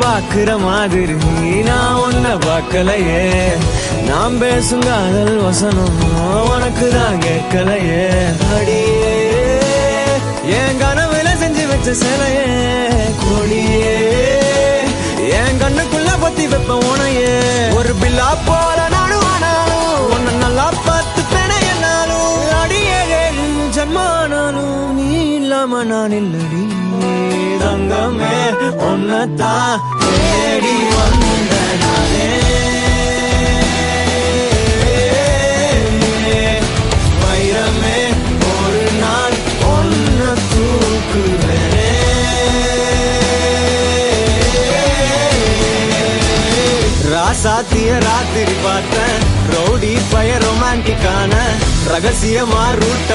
பாக்குற மாதிரி நான் உன்னை பார்க்கலையே. நாம் பேசும் காதல் வசனம் உனக்கு தான் கேட்கலையே. அடியே என் கனவுல செஞ்சு வச்ச சிலையே, கொடியே என் கண்ணுக்குள்ள பத்தி வைப்ப உனையே. ஒரு பில்லா போல நானும் ஆனாலும் உன்னை நல்லா பார்த்து பெண என்னாலும், அடியே ஜன்மானாலும் நீ இல்லாம நான் இல்லடி. தங்கமே உன்னத்தான் தேடி வந்த நானே, வைரமே ஒரு நாள் ஒன்ன தூக்குவேனே. ராசாத்திய ராத்திரி பார்த்தேன், ரவுடி பய ரொமான்டிக்கான ரகசியமா ரூட்ட